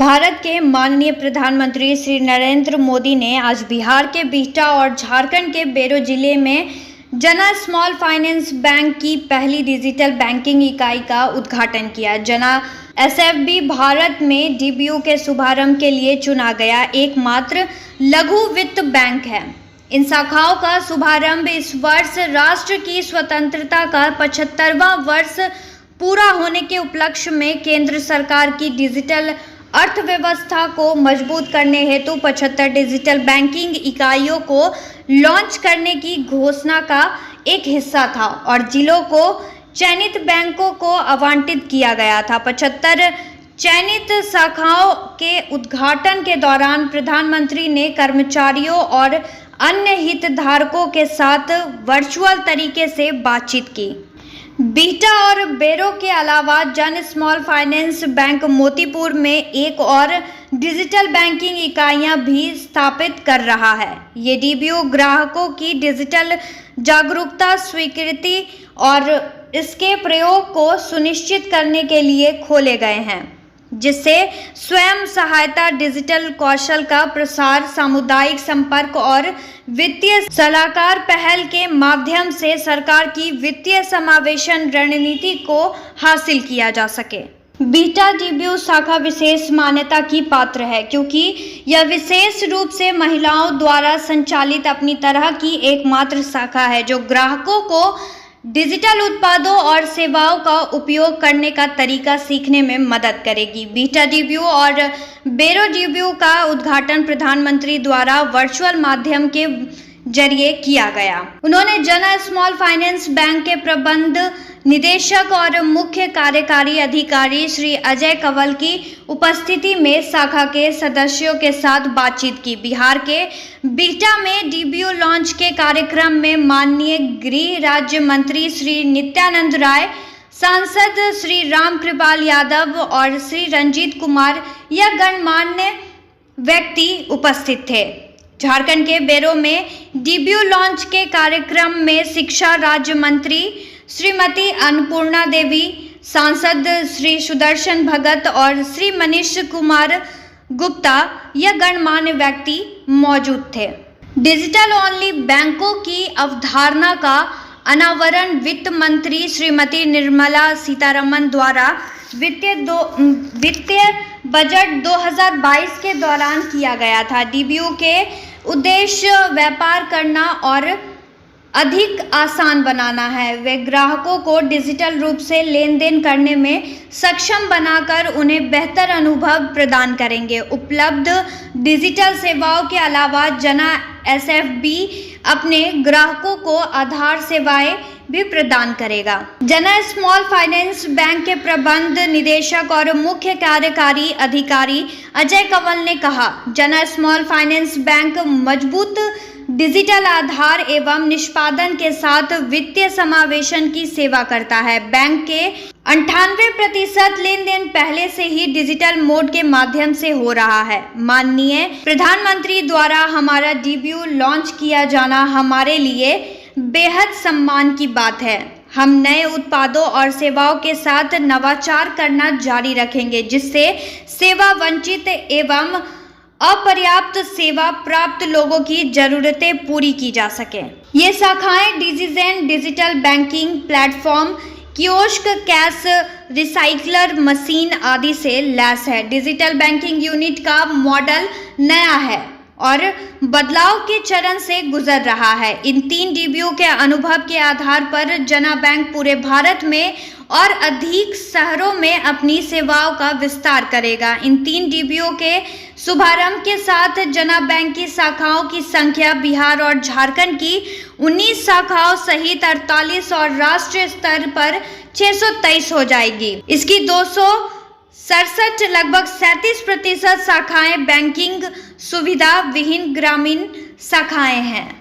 भारत के माननीय प्रधानमंत्री श्री नरेंद्र मोदी ने आज बिहार के बिहटा और झारखंड के बेरो जिले में जना स्मॉल फाइनेंस बैंक की पहली डिजिटल बैंकिंग इकाई का उद्घाटन किया। जना एसएफबी भारत में डीबीओ के शुभारंभ के लिए चुना गया एकमात्र लघु वित्त बैंक है। इन शाखाओं का शुभारंभ इस वर्ष राष्ट्र की स्वतंत्रता का 75वां वर्ष पूरा होने के उपलक्ष्य में केंद्र सरकार की डिजिटल अर्थव्यवस्था को मजबूत करने हेतु 75 डिजिटल बैंकिंग इकाइयों को लॉन्च करने की घोषणा का एक हिस्सा था और जिलों को चयनित बैंकों को आवंटित किया गया था। 75 चयनित शाखाओं के उद्घाटन के दौरान प्रधानमंत्री ने कर्मचारियों और अन्य हितधारकों के साथ वर्चुअल तरीके से बातचीत की। बिहटा और बेरो के अलावा जन स्मॉल फाइनेंस बैंक मोतीपुर में एक और डिजिटल बैंकिंग इकाइयां भी स्थापित कर रहा है। ये डीबीओ ग्राहकों की डिजिटल जागरूकता, स्वीकृति और इसके प्रयोग को सुनिश्चित करने के लिए खोले गए हैं, जिससे स्वयं सहायता, डिजिटल कौशल का प्रसार, सामुदायिक संपर्क और वित्तीय सलाहकार पहल के माध्यम से सरकार की वित्तीय समावेशन रणनीति को हासिल किया जा सके। बिहटा डीबीओ शाखा विशेष मान्यता की पात्र है क्योंकि यह विशेष रूप से महिलाओं द्वारा संचालित अपनी तरह की एकमात्र शाखा है जो ग्राहकों को डिजिटल उत्पादों और सेवाओं का उपयोग करने का तरीका सीखने में मदद करेगी। बिहटा डीबीओ और बेरो डीबीओ का उद्घाटन प्रधानमंत्री द्वारा वर्चुअल माध्यम के जरिए किया गया। उन्होंने जना स्मॉल फाइनेंस बैंक के प्रबंध निदेशक और मुख्य कार्यकारी अधिकारी श्री अजय कंवल की उपस्थिति में शाखा के सदस्यों के साथ बातचीत की। बिहार के बिहटा में डीबीओ लॉन्च के कार्यक्रम में माननीय गृह राज्य मंत्री श्री नित्यानंद राय, सांसद श्री रामकृपाल यादव और श्री रंजीत कुमार या गणमान्य व्यक्ति उपस्थित थे। झारखंड के बेरो में डीबीओ लॉन्च के कार्यक्रम में शिक्षा राज्य मंत्री श्रीमती अन्नपूर्णा देवी, सांसद श्री सुदर्शन भगत और श्री मनीष कुमार गुप्ता या गणमान्य व्यक्ति मौजूद थे। डिजिटल ओनली बैंकों की अवधारणा का अनावरण वित्त मंत्री श्रीमती निर्मला सीतारमण द्वारा वित्तीय बजट 2022 के दौरान किया गया था। डीबीओ के उद्देश्य व्यापार करना और अधिक आसान बनाना है। वे ग्राहकों को डिजिटल रूप से लेन देन करने में सक्षम बनाकर उन्हें बेहतर अनुभव प्रदान करेंगे। उपलब्ध डिजिटल सेवाओं के अलावा जना एसएफबी अपने ग्राहकों को आधार सेवाएं भी प्रदान करेगा। जना स्मॉल फाइनेंस बैंक के प्रबंध निदेशक और मुख्य कार्यकारी अधिकारी अजय कंवल ने कहा, जना स्मॉल फाइनेंस बैंक मजबूत डिजिटल आधार एवं निष्पादन के साथ वित्तीय समावेशन की सेवा करता है। बैंक के 98% लेन देन पहले से ही डिजिटल मोड के माध्यम से हो रहा है। माननीय प्रधानमंत्री द्वारा हमारा डीबीओ लॉन्च किया जाना हमारे लिए बेहद सम्मान की बात है। हम नए उत्पादों और सेवाओं के साथ नवाचार करना जारी रखेंगे, जिससे सेवा वंचित एवं अपर्याप्त सेवा प्राप्त लोगों की जरूरतें पूरी की जा सके। ये शाखाएं डिजिजेन digital banking platform, kiosk, cash recycler machine आदि से लैस है। डिजिटल बैंकिंग यूनिट का मॉडल नया है और बदलाव के चरण से गुजर रहा है। इन 3 डीबीओ के अनुभव के आधार पर जना बैंक पूरे भारत में और अधिक शहरों में अपनी सेवाओं का विस्तार करेगा। इन 3 डीबीओ के शुभारंभ के साथ जना बैंक की शाखाओं की संख्या बिहार और झारखंड की 19 शाखाओं सहित 48 और राष्ट्रीय स्तर पर 623 हो जाएगी। इसकी 267 लगभग 37% शाखाएं बैंकिंग सुविधा विहीन ग्रामीण शाखाएं हैं।